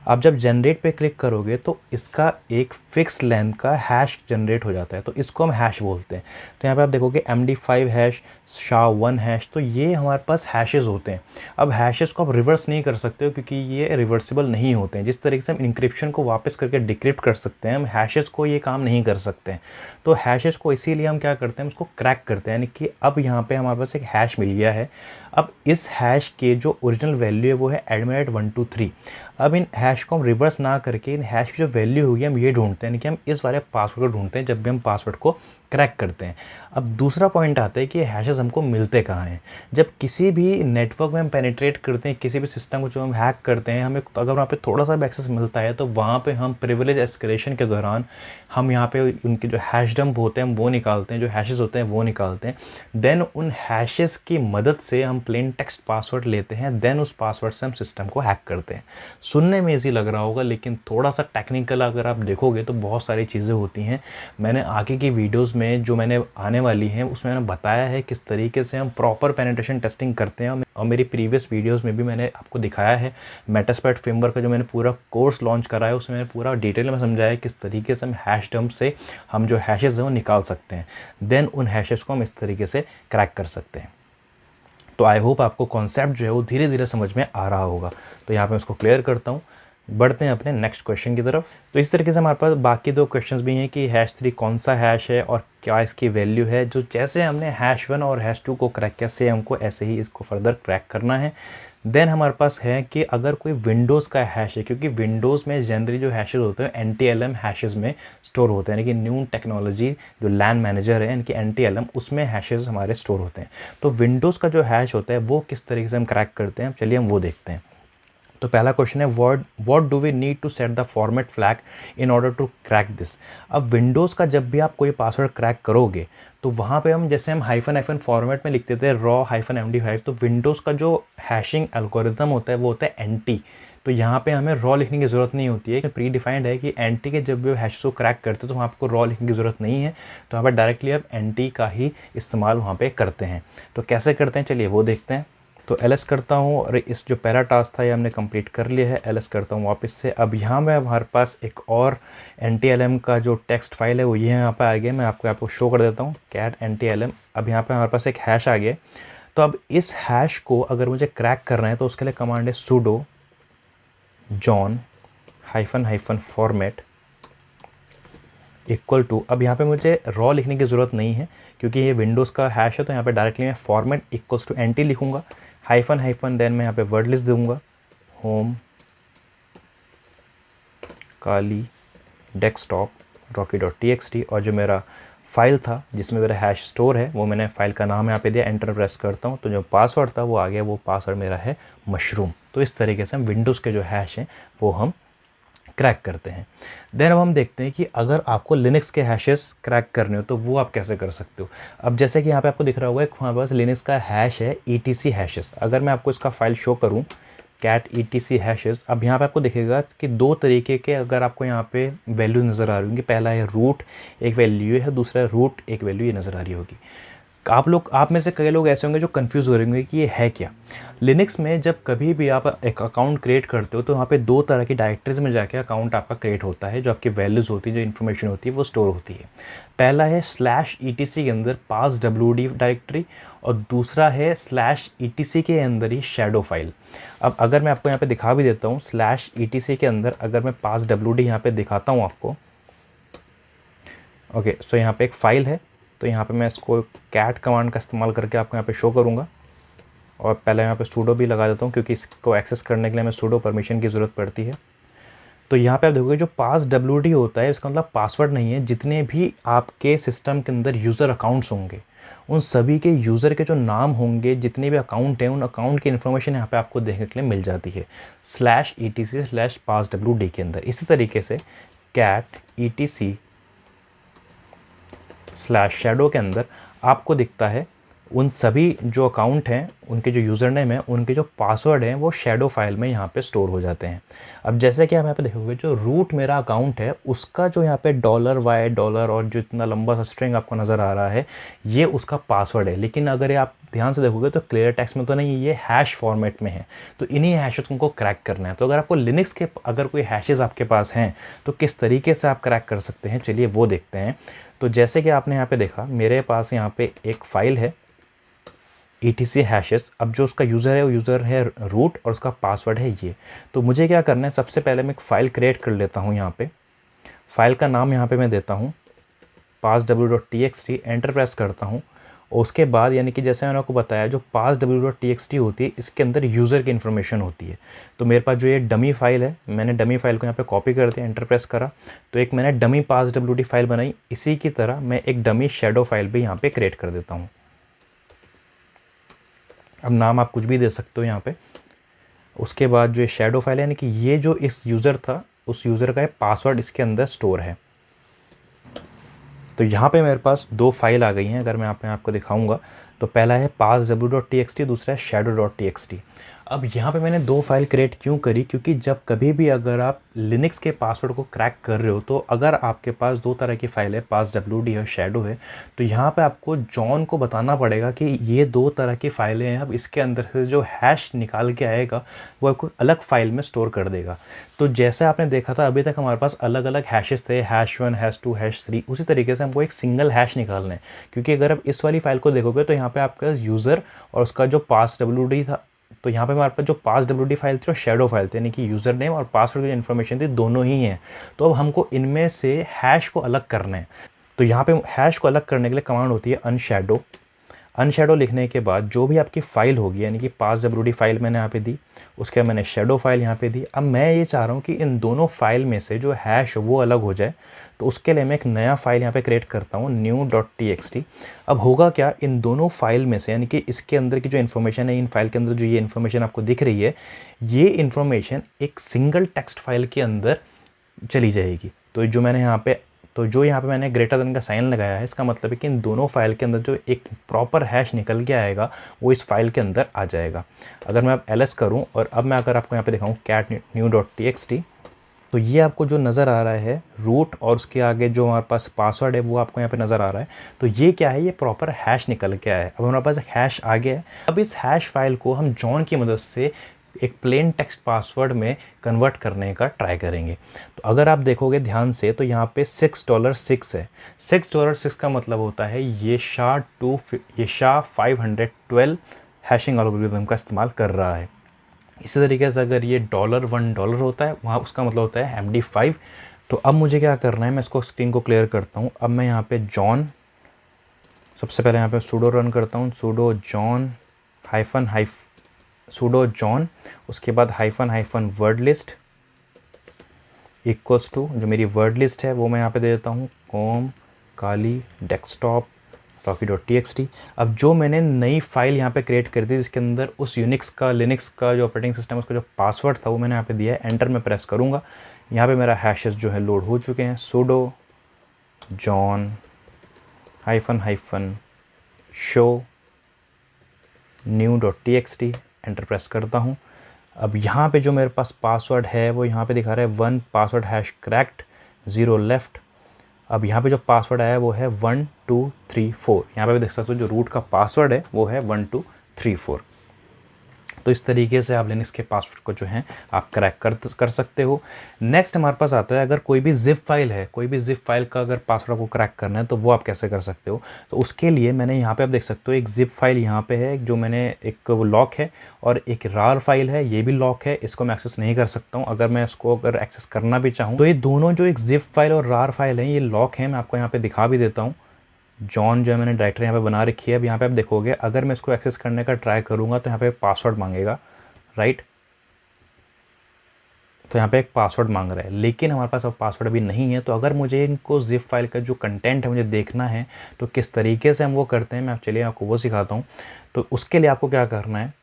आप जब जनरेट पे क्लिक करोगे तो इसका एक फिक्स लेंथ का हैश जनरेट हो जाता है, तो इसको हम हैश बोलते हैं। तो यहाँ पे आप देखोगे MD5 हैश, SHA-1 हैश, तो ये हमारे पास हैशेस होते हैं। अब हैशेस को आप रिवर्स नहीं कर सकते हो क्योंकि ये रिवर्सिबल नहीं होते हैं। जिस तरीके से हम इंक्रिप्शन को वापस करके डिक्रिप्ट कर सकते हैं, हम हैशेस को ये काम नहीं कर सकते हैं। तो हैशेस को इसीलिए हम क्या करते हैं, उसको क्रैक करते हैं, यानी कि अब यहाँ पे हमारे पास एक हैश मिल गया है। अब इस हैश के जो ओरिजिनल वैल्यू है वो है admin@123। अब इन हैश को हम रिवर्स ना करके इन हैश की जो वैल्यू होगी हम ये ढूंढते हैं, यानी कि हम इस वाले पासवर्ड को ढूंढते हैं जब भी हम पासवर्ड को क्रैक करते हैं। अब दूसरा पॉइंट आता है कि हैशेस हमको मिलते कहाँ हैं। जब किसी भी नेटवर्क में हम पेनिट्रेट करते हैं, किसी भी सिस्टम को जो हम हैक करते हैं, हमें अगर वहाँ पे थोड़ा सा भी एक्सेस मिलता है तो वहाँ पे हम प्रिविलेज एस्केलेशन के दौरान हम यहाँ पे उनके जो हैश डंप होते हैं वो निकालते हैं, जो हैशेस होते हैं वो निकालते हैं। देन उन हैशेस की मदद से हम प्लेन टेक्स्ट पासवर्ड लेते हैं, देन उस पासवर्ड से हम सिस्टम को हैक करते हैं। सुनने में ईजी लग रहा होगा, लेकिन थोड़ा सा टेक्निकल अगर आप देखोगे तो बहुत सारी चीज़ें होती हैं। मैंने आगे की वीडियोस में जो मैंने आने वाली हैं उसमें मैंने बताया है किस तरीके से हम प्रॉपर पेनिट्रेशन टेस्टिंग करते हैं, और मेरी प्रीवियस वीडियोस में भी मैंने आपको दिखाया है। मेटास्प्लॉइट फ्रेमवर्क का जो मैंने पूरा कोर्स लॉन्च करा है उसमें मैंने पूरा डिटेल में समझाया है किस तरीके से हम हैश डंप से हम जो हैशेस हैं वो निकाल सकते हैं, देन उन हैशेस को हम इस तरीके से क्रैक कर सकते हैं। तो आई होप आपको कॉन्सेप्ट जो है वो धीरे धीरे समझ में आ रहा होगा। तो यहाँ पे इसको क्लियर करता हूँ, बढ़ते हैं अपने नेक्स्ट क्वेश्चन की तरफ। तो इस तरीके से हमारे पास बाकी दो क्वेश्चंस भी हैं कि हैश 3 कौन सा हैश है और क्या इसकी वैल्यू है। जो जैसे हमने हैश 1 और हैश 2 को क्रैक किया, से हमको ऐसे ही इसको फर्दर क्रैक करना है। देन हमारे पास है कि अगर कोई विंडोज़ का हैश है, क्योंकि विंडोज़ में जनरली जो हैशेज़ होते हैं NTLM हैशेज़ में स्टोर होते हैं, यानी कि न्यू टेक्नोलॉजी जो लैन मैनेजर है इनकी NTLM, उसमें हैशेज़ हमारे स्टोर होते हैं। तो विंडोज़ का जो हैश होता है वो किस तरीके से हम क्रैक करते हैं, चलिए हम वो देखते हैं। तो पहला क्वेश्चन है what do we need to set the format flag in order to crack this. अब विंडोज़ का जब भी आप कोई पासवर्ड क्रैक करोगे तो वहाँ पे हम जैसे हम हाइफन फॉर्मेट में लिखते थे रॉ -MD5, तो विंडोज़ का जो हैशिंग एल्गोरिथम होता है वो होता है NT। तो यहाँ पे हमें रॉ लिखने की ज़रूरत नहीं होती है, प्री डिफाइंड है कि NT के जब भी हैश को क्रैक करते हो तो वहाँ आपको रॉ लिखने की ज़रूरत नहीं है। तो यहाँ पर डायरेक्टली आप NT का ही इस्तेमाल वहाँ पे करते हैं। तो कैसे करते हैं चलिए वो देखते हैं। तो LS करता हूँ और इस जो पहला टास्क था ये हमने कंप्लीट कर लिया है। LS करता हूँ वापस से। अब यहाँ में हमारे पास एक और NTLM का जो टेक्स्ट फाइल है वो ये यहाँ पे आ गया। मैं आपको शो कर देता हूँ cat NTLM। अब यहाँ पे हमारे पास एक हैश आ गया। तो अब इस हैश को अगर मुझे क्रैक करना है तो उसके लिए कमांड है sudo john -format equal to, अब यहाँ पे मुझे रॉ लिखने की ज़रूरत नहीं है क्योंकि ये विंडोज़ का हैश है। तो यहाँ पे डायरेक्टली मैं फॉर्मेट इक्वल्स टू NT लिखूँगा, हाइफन देन मैं यहाँ पे वर्ड लिस्ट दूँगा होम काली डेस्कटॉप rocky.txt, और जो मेरा फाइल था जिसमें मेरा हैश स्टोर है वो मैंने फाइल का नाम यहाँ पे दिया, एंटर प्रेस करता हूँ तो जो पासवर्ड था वो आ गया, वो पासवर्ड मेरा है मशरूम। तो इस तरीके से हम विंडोज़ के जो हैश हैं वो हम क्रैक करते हैं। देन अब हम देखते हैं कि अगर आपको लिनक्स के हैशेस क्रैक करने हो तो वो आप कैसे कर सकते हो। अब जैसे कि यहाँ पे आपको दिख रहा होगा एक हमारे पास लिनक्स का हैश है ETC हैशेस। अगर मैं आपको इसका फाइल शो करूँ cat ETC हैशेस, अब यहाँ पे आपको दिखेगा कि दो तरीके के अगर आपको यहाँ पे वैल्यू नज़र आ रही होंगी। पहला है रूट एक वैल्यू है, दूसरा है रूट एक वैल्यू ये नज़र आ रही होगी। आप में से कई लोग ऐसे होंगे जो कंफ्यूज हो रहे होंगे कि ये है क्या। लिनक्स में जब कभी भी आप एक अकाउंट क्रिएट करते हो तो वहाँ पे दो तरह की डायरेक्टरीज में जाके अकाउंट आपका क्रिएट होता है, जो आपकी वैल्यूज़ होती है, जो इन्फॉर्मेशन होती है वो स्टोर होती है। पहला है /etc के अंदर passwd डायरेक्टरी और दूसरा है /etc के अंदर ही शैडो फाइल। अब अगर मैं आपको यहाँ पे दिखा भी देता हूँ /etc के अंदर अगर मैं passwd यहाँ पे दिखाता हूँ आपको, ओके सो यहाँ पे एक फ़ाइल है। तो यहाँ पे मैं इसको कैट कमांड का इस्तेमाल करके आपको यहाँ पे शो करूँगा और पहले यहाँ पे sudo भी लगा देता हूँ क्योंकि इसको एक्सेस करने के लिए हमें sudo परमिशन की ज़रूरत पड़ती है। तो यहाँ पे आप देखोगे जो passwd होता है इसका मतलब पासवर्ड नहीं है, जितने भी आपके सिस्टम के अंदर यूज़र अकाउंट्स होंगे उन सभी के यूज़र के जो नाम होंगे, जितने भी अकाउंट हैं उन अकाउंट की इन्फॉर्मेशन यहाँ पे आपको देखने के लिए मिल जाती है /etc/passwd के अंदर। इसी तरीके से cat etc /shadow के अंदर आपको दिखता है उन सभी जो अकाउंट हैं उनके जो यूज़र नेम है, उनके जो पासवर्ड हैं वो शैडो फाइल में यहाँ पे स्टोर हो जाते हैं। अब जैसे कि आप यहाँ पे देखोगे जो रूट मेरा अकाउंट है उसका जो यहाँ पे $y और जो इतना लंबा सा स्ट्रिंग आपको नज़र आ रहा है ये उसका पासवर्ड है। लेकिन अगर आप ध्यान से देखोगे तो क्लियर टेक्स्ट में तो नहीं, ये हैश फॉर्मेट में है। तो इन्हीं हैशेस को क्रैक करना है। तो अगर आपको लिनक्स के अगर कोई हैशेस आपके पास हैं तो किस तरीके से आप क्रैक कर सकते हैं, चलिए वो देखते हैं। तो जैसे कि आपने यहाँ पे देखा मेरे पास यहाँ पे एक फ़ाइल है ETC हैशेस। अब जो उसका यूज़र है वो यूज़र है रूट और उसका पासवर्ड है ये। तो मुझे क्या करना है, सबसे पहले मैं एक फ़ाइल क्रिएट कर लेता हूँ। यहाँ पे फ़ाइल का नाम यहाँ पे मैं देता हूँ passw.txt, एंटर प्रेस करता हूँ। और उसके बाद यानी कि जैसे मैंने आपको बताया जो passw.txt होती है इसके अंदर यूज़र की इन्फॉर्मेशन होती है। तो मेरे पास जो ये डमी फाइल है, मैंने डमी फाइल को यहाँ पे कॉपी कर दिया, एंटर प्रेस करा तो एक मैंने डमी passwd फाइल बनाई। इसी की तरह मैं एक डमी शैडो फाइल भी यहाँ पे क्रिएट कर देता हूँ। अब नाम आप कुछ भी दे सकते हो यहाँ पे। उसके बाद जो ये शैडो फाइल है यानी कि ये जो इस यूज़र था उस यूज़र का पासवर्ड इसके अंदर स्टोर है। तो यहाँ पे मेरे पास दो फाइल आ गई हैं। अगर मैं आपको दिखाऊंगा तो पहला है passw.txt, दूसरा है shadow.txt। अब यहाँ पे मैंने दो फाइल क्रिएट क्यों करी, क्योंकि जब कभी भी अगर आप लिनक्स के पासवर्ड को क्रैक कर रहे हो तो अगर आपके पास दो तरह की फाइल है, passwd है, शैडो है, तो यहाँ पे आपको जॉन को बताना पड़ेगा कि ये दो तरह की फाइलें हैं। अब इसके अंदर से जो हैश निकाल के आएगा वो आपको अलग फाइल में स्टोर कर देगा। तो जैसे आपने देखा था अभी तक हमारे पास अलग अलग हैशेस थे, #1, #2, #3, उसी तरीके से हमको एक सिंगल हैश निकालना है। क्योंकि अगर आप इस वाली फाइल को देखोगे तो यहाँ पे आपका यूज़र और उसका जो passwd था, तो यहाँ पे हमारे पास जो passwd फाइल थी और शैडो फाइल थी, यानी कि यूज़र नेम और पासवर्ड की जो इन्फॉर्मेशन थी दोनों ही हैं। तो अब हमको इनमें से हैश को अलग करना है। तो यहाँ पे हैश को अलग करने के लिए कमांड होती है अनशैडो। अनशैडो लिखने के बाद जो भी आपकी फ़ाइल होगी, यानी कि passwd फाइल मैंने यहाँ पे दी, उसके बाद मैंने शैडो फाइल यहाँ पे दी। अब मैं ये चाह रहा हूँ कि इन दोनों फाइल में से जो हैश वो अलग हो जाए। तो उसके लिए मैं एक नया फाइल यहाँ पे क्रिएट करता हूँ, new.txt। अब होगा क्या, इन दोनों फाइल में से, यानी कि इसके अंदर की जो इन्फॉर्मेशन है, इन फाइल के अंदर जो ये इन्फॉर्मेशन आपको दिख रही है, ये इन्फॉर्मेशन एक सिंगल टेक्स्ट फाइल के अंदर चली जाएगी। तो जो यहाँ पे मैंने ग्रेटर देन का साइन लगाया है, इसका मतलब है कि इन दोनों फाइल के अंदर जो एक प्रॉपर हैश निकल के आएगा वो इस फाइल के अंदर आ जाएगा। अगर मैं अब ls करूँ और अब मैं अगर आपको यहाँ पे दिखाऊँ cat new.txt, तो ये आपको जो नज़र आ रहा है रूट और उसके आगे जो हमारे पास पासवर्ड है वो आपको यहाँ पे नज़र आ रहा है। तो ये क्या है, ये प्रॉपर हैश निकल के आया है। अब हमारे पास एक हैश आ गया है। अब इस हैश फाइल को हम जॉन की मदद से एक प्लेन टेक्स्ट पासवर्ड में कन्वर्ट करने का ट्राई करेंगे। तो अगर आप देखोगे ध्यान से तो यहाँ पे $6 है। $6 का मतलब होता है ये SHA-512 हैशिंग एल्गोरिथम का इस्तेमाल कर रहा है। इसी तरीके से अगर ये $1 होता है, वहाँ उसका मतलब होता है MD5। तो अब मुझे क्या करना है, मैं इसको स्क्रीन को क्लियर करता हूँ। अब मैं यहाँ पे जॉन, सबसे पहले यहाँ पे sudo रन करता हूँ, sudo john, उसके बाद hyphen word list equals to, जो मेरी वर्ड लिस्ट है वो मैं यहाँ पे दे देता हूँ कॉम काली डेस्कटॉप rocky.txt। अब जो मैंने नई फाइल यहाँ पे क्रिएट कर दी जिसके अंदर उस लिनक्स का जो ऑपरेटिंग सिस्टम उसका जो पासवर्ड था वो मैंने यहाँ पे दिया है। एंटर में प्रेस करूँगा, यहाँ पे मेरा हैशेस जो है लोड हो चुके हैं। sudo john hyphen show new.txt, enter press करता हूँ। अब यहाँ पे जो मेरे पास पासवर्ड है वो यहाँ पे दिखा रहा है 1 पासवर्ड हैश क्रैक्ड 0 लेफ्ट। अब यहाँ पे जो पासवर्ड आया है वो है 1234। यहाँ पे भी देख सकते हो जो रूट का पासवर्ड है वो है 1234। तो इस तरीके से आप लिनक्स के पासवर्ड को जो है आप क्रैक कर सकते हो। नेक्स्ट हमारे पास आता है, अगर कोई भी जिप फाइल है, कोई भी जिप फाइल का अगर पासवर्ड को क्रैक करना है तो वो आप कैसे कर सकते हो। तो उसके लिए मैंने यहाँ पे आप देख सकते हो एक जिप फाइल यहाँ पे है, जो मैंने एक वो लॉक है, और एक रार फाइल है, ये भी लॉक है, इसको मैं एक्सेस नहीं कर सकता हूँ। अगर मैं इसको अगर एक्सेस करना भी चाहूँ तो ये दोनों जो एक जिप फाइल और रार फाइल है ये लॉक है। मैं आपको यहाँ पे दिखा भी देता हूँ। जॉन जो है मैंने डायरेक्टरी यहाँ पे बना रखी है। अब यहाँ पे आप देखोगे अगर मैं इसको एक्सेस करने का ट्राई करूँगा तो यहाँ पे पासवर्ड मांगेगा, राइट। तो यहाँ पे एक पासवर्ड मांग रहा है, लेकिन हमारे पास अब पासवर्ड अभी नहीं है। तो अगर मुझे इनको जिप फाइल का जो कंटेंट है मुझे देखना है तो किस तरीके से हम वो करते हैं, मैं चलिए आपको वो सिखाता हूँ। तो उसके लिए आपको क्या करना है,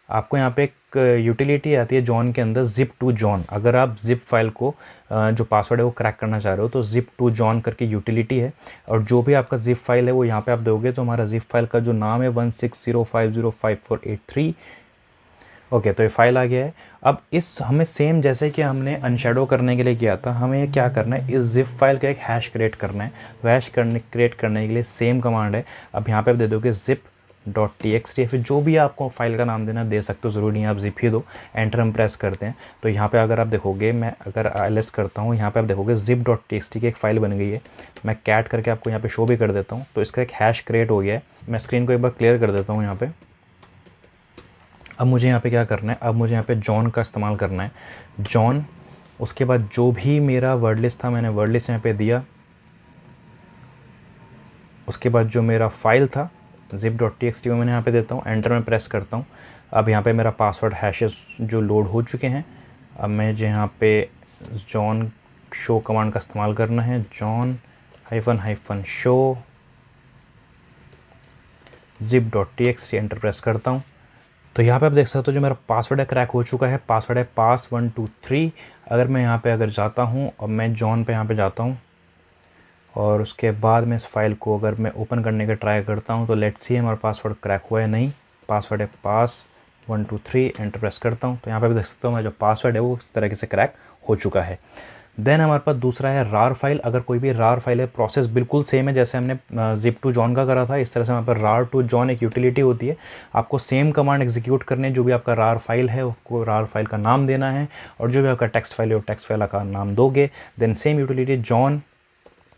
आपको यहाँ पे एक यूटिलिटी आती है जॉन के अंदर, zip2john। अगर आप जिप फाइल को जो पासवर्ड है वो क्रैक करना चाह रहे हो तो zip2john करके यूटिलिटी है, और जो भी आपका जिप फाइल है वो यहाँ पे आप दोगे तो हमारा जिप फाइल का जो नाम है 16050548 ओके। तो ये फाइल आ गया है। अब इस हमें सेम जैसे कि हमने अनशैडो करने के लिए किया था, हमें क्या करना है, इस जिप फाइल का एक हैश क्रिएट करना है। तो हैश क्रिएट करने के लिए सेम कमांड है। अब यहाँ पे आप दे दोगे zip.txt, फिर जो भी आपको फाइल का नाम देना दे सकते हो, ज़रूरी नहीं है आप जिप ही दो। एंटर हम प्रेस करते हैं तो यहाँ पे अगर आप देखोगे, मैं अगर ls करता हूँ, यहाँ पे आप देखोगे zip.txt की एक फ़ाइल बन गई है। मैं कैट करके आपको यहाँ पे शो भी कर देता हूँ। तो इसका एक हैश क्रिएट हो गया है। मैं स्क्रीन को एक बार क्लियर कर देता हूँ यहाँ पे। अब मुझे यहाँ पे क्या करना है, अब मुझे यहाँ पे जॉन का इस्तेमाल करना है, जॉन। उसके बाद जो भी मेरा वर्ड लिस्ट था मैंने वर्ड लिस्ट यहाँ पे दिया। उसके बाद जो मेरा फाइल था zip.txt में मैंने यहाँ पे देता हूँ, एंटर में प्रेस करता हूँ। अब यहाँ पे मेरा पासवर्ड हैशेस जो लोड हो चुके हैं। अब मैं जो यहाँ पे जॉन शो कमांड का इस्तेमाल करना है, John hyphen show zip.txt, enter press करता हूँ। तो यहाँ पे आप देख सकते हो जो मेरा पासवर्ड है क्रैक हो चुका है। पासवर्ड है pass123। अगर मैं यहाँ पे अगर जाता हूँ और मैं जॉन पे यहाँ पे जाता हूँ और उसके बाद मैं इस फाइल को अगर मैं ओपन करने का ट्राई करता हूँ तो लेट्स सी हमारा पासवर्ड क्रैक हुआ है नहीं। पासवर्ड है 1 2 3 एंटर प्रेस करता हूँ तो यहाँ पे भी देख सकता हूँ मैं जो पासवर्ड है वो इस तरीके से क्रैक हो चुका है। देन हमारे पास दूसरा है रार फाइल। अगर कोई भी रार फाइल है, प्रोसेस बिल्कुल सेम है जैसे हमने जिप टू जॉन का करा था, इस तरह से हमारे पास रार टू जॉन एक यूटिलिटी होती है। आपको सेम कमांड एग्जीक्यूट करने, जो भी आपका रार फाइल है उसको रार फाइल का नाम देना है, और जो भी आपका टेक्स्ट फाइल है वो टेक्स्ट फाइल का नाम दोगे। Then same utility John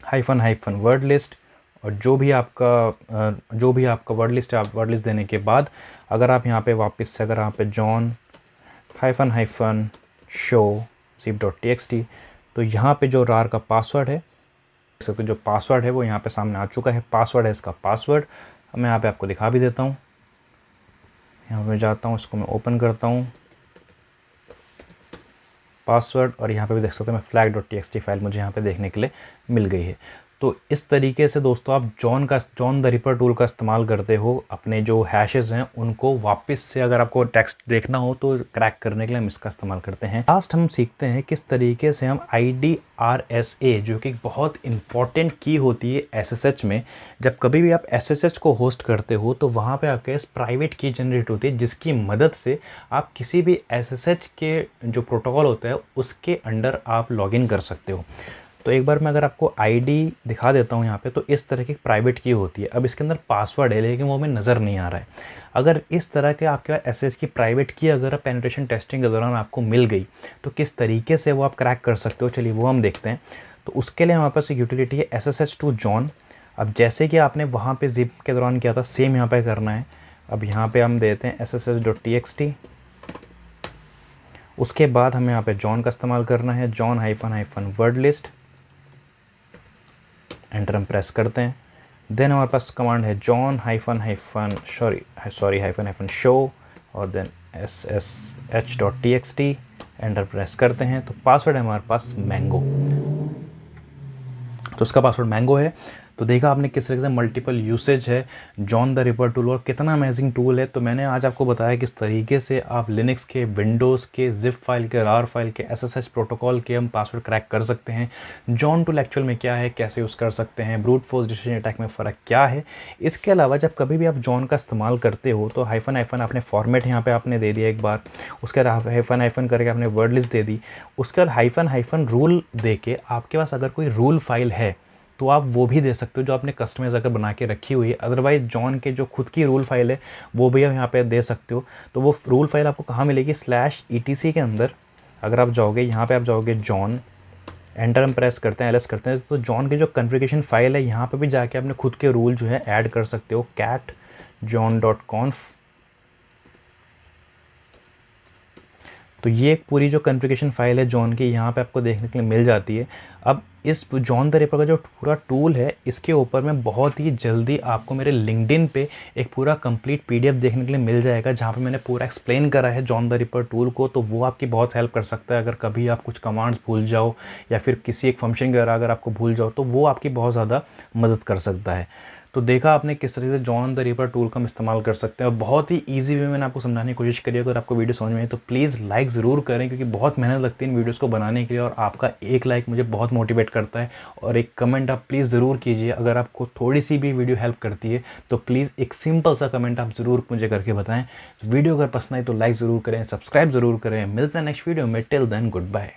hyphen hyphen word list, और जो भी आपका वर्ड लिस्ट है, आप वर्ड लिस्ट देने के बाद अगर आप यहाँ पे वापस से अगर यहाँ पे John hyphen hyphen show zip.txt, तो यहाँ पे जो रार का पासवर्ड है, देख सकते हो जो पासवर्ड है वो यहाँ पे सामने आ चुका है। पासवर्ड है इसका पासवर्ड, मैं यहाँ पे आपको दिखा भी देता हूँ। यहाँ पे जाता हूँ, इसको मैं ओपन करता हूँ पासवर्ड, और यहाँ पे भी देख सकते हैं मैं flag.txt फाइल मुझे यहाँ पे देखने के लिए मिल गई है। तो इस तरीके से दोस्तों आप जॉन द रिपर टूल का इस्तेमाल करते हो अपने जो हैशेस हैं उनको वापस से, अगर आपको टेक्स्ट देखना हो तो क्रैक करने के लिए हम इसका इस्तेमाल करते हैं। लास्ट हम सीखते हैं किस तरीके से हम IDRSA, जो कि बहुत इंपॉर्टेंट की होती है SSH में, जब कभी भी आप SSH को होस्ट करते हो तो वहाँ पे आपके प्राइवेट की जनरेट होती है, जिसकी मदद से आप किसी भी SSH के जो प्रोटोकॉल होता है उसके अंडर आप लॉगिन कर सकते हो। तो एक बार मैं अगर आपको आईडी दिखा देता हूँ यहाँ पे, तो इस तरह की प्राइवेट की होती है। अब इसके अंदर पासवर्ड है लेकिन वो हमें नज़र नहीं आ रहा है। अगर इस तरह के आपके पास एसएस की प्राइवेट की अगर पेनिट्रेशन टेस्टिंग के दौरान आपको मिल गई तो किस तरीके से वो आप क्रैक कर सकते हो, चलिए वो हम देखते हैं। तो उसके लिए हमारे पास एक यूटिलिटी है SSH टू जॉन। अब जैसे कि आपने वहाँ पर जिप के दौरान किया था सेम यहाँ पर करना है। अब यहाँ पर हम देते हैं SSH.txt, उसके बाद हमें यहाँ पे जॉन का इस्तेमाल करना है, John hyphen hyphen word list, enter हम प्रेस करते हैं। देन हमारे पास कमांड है John hyphen hyphen hyphen hyphen show, और देन SSH.txt, एंटर प्रेस करते हैं। तो पासवर्ड है हमारे पास मैंगो, तो उसका पासवर्ड मैंगो है। तो देखा आपने किस तरीके से मल्टीपल यूसेज है जॉन द रिपर टूल, और कितना अमेजिंग टूल है। तो मैंने आज आपको बताया किस तरीके से आप लिनक्स के, विंडोज़ के, जिप फाइल के, रार फाइल के, SSH प्रोटोकॉल के हम पासवर्ड क्रैक कर सकते हैं। जॉन टूल एक्चुअल में क्या है, कैसे यूज़ कर सकते हैं, ब्रूट फोर्स डिसीजन अटैक में फ़र्क क्या है। इसके अलावा जब कभी भी आप जॉन का इस्तेमाल करते हो तो हाइफन हाइफन आपने फॉर्मेट यहाँ पर आपने दे दिया एक बार, उसके बाद हाइफन हाइफन करके आपने वर्ड लिस्ट दे दी, उसके बाद हाइफन हाइफन रूल दे के आपके पास अगर कोई रूल फाइल है तो आप वो भी दे सकते हो जो आपने कस्टमाइज अगर बना के रखी हुई है। अदरवाइज जॉन के जो खुद की रूल फाइल है वो भी आप यहाँ पे दे सकते हो। तो वो रूल फाइल आपको कहाँ मिलेगी, /etc के अंदर अगर आप जाओगे, यहाँ पे आप जाओगे जॉन, एंटर हम प्रेस करते हैं, एलएस करते हैं, तो जॉन की जो कॉन्फ़िगरेशन फाइल है यहाँ पे भी जाके अपने खुद के रूल जो है ऐड कर सकते हो। cat john.conf, तो ये एक पूरी जो कॉन्फ़िगरेशन फाइल है जॉन की यहाँ पे आपको देखने के लिए मिल जाती है। अब इस जॉन द रिपर का जो पूरा टूल है इसके ऊपर में बहुत ही जल्दी आपको मेरे लिंक्डइन पे एक पूरा कंप्लीट PDF देखने के लिए मिल जाएगा, जहाँ पे मैंने पूरा एक्सप्लेन करा है जॉन द रिपर टूल को। तो वो आपकी बहुत हेल्प कर सकता है। अगर कभी आप कुछ कमांड्स भूल जाओ या फिर किसी एक फंक्शन वगैरह अगर आपको भूल जाओ तो वो आपकी बहुत ज़्यादा मदद कर सकता है। तो देखा आपने किस तरीके से जॉन द रिपर टूल का हम इस्तेमाल कर सकते हैं, और बहुत ही ईजी वे मैंने आपको समझाने की कोशिश करी है। अगर आपको वीडियो समझ में आई तो प्लीज़ लाइक ज़रूर करें, क्योंकि बहुत मेहनत लगती है इन वीडियोस को बनाने के लिए, और आपका एक लाइक मुझे बहुत मोटिवेट करता है। और एक कमेंट आप प्लीज़ ज़रूर कीजिए, अगर आपको थोड़ी सी भी वीडियो हेल्प करती है तो प्लीज़ एक सिंपल सा कमेंट आप ज़रूर मुझे करके बताएं। वीडियो अगर पसंद आई तो लाइक ज़रूर करें, सब्सक्राइब ज़रूर करें। मिलते हैं नेक्स्ट वीडियो में, टिल देन गुड बाय।